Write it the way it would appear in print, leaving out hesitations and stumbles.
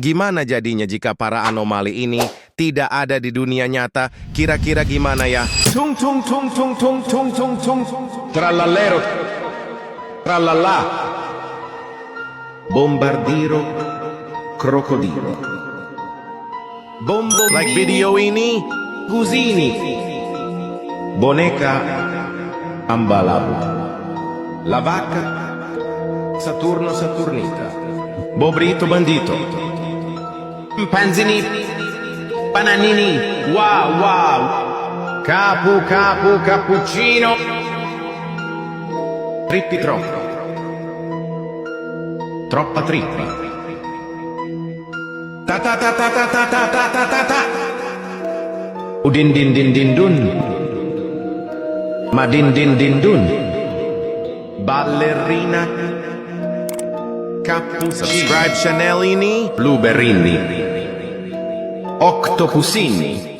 Gimana jadinya jika para anomali ini tidak ada di dunia nyata? Kira-kira gimana ya? Tung tung tung tung tung tung tung tung trallallero trallallà bombardiro crocodilo bombo Like video ini? Gusini Boneca Ambalabu La vacca Saturno Saturnita Bobrito Bandito Panzini Pananini Wow wow Capu Capu Cappuccino Trippi troppo Troppa trippa Ta ta ta ta ta ta ta ta ta ta ta Udin din din din dun Madin din din dun Ballerina Cappuccino Subscribe channel ini? Blueberrini Octopusini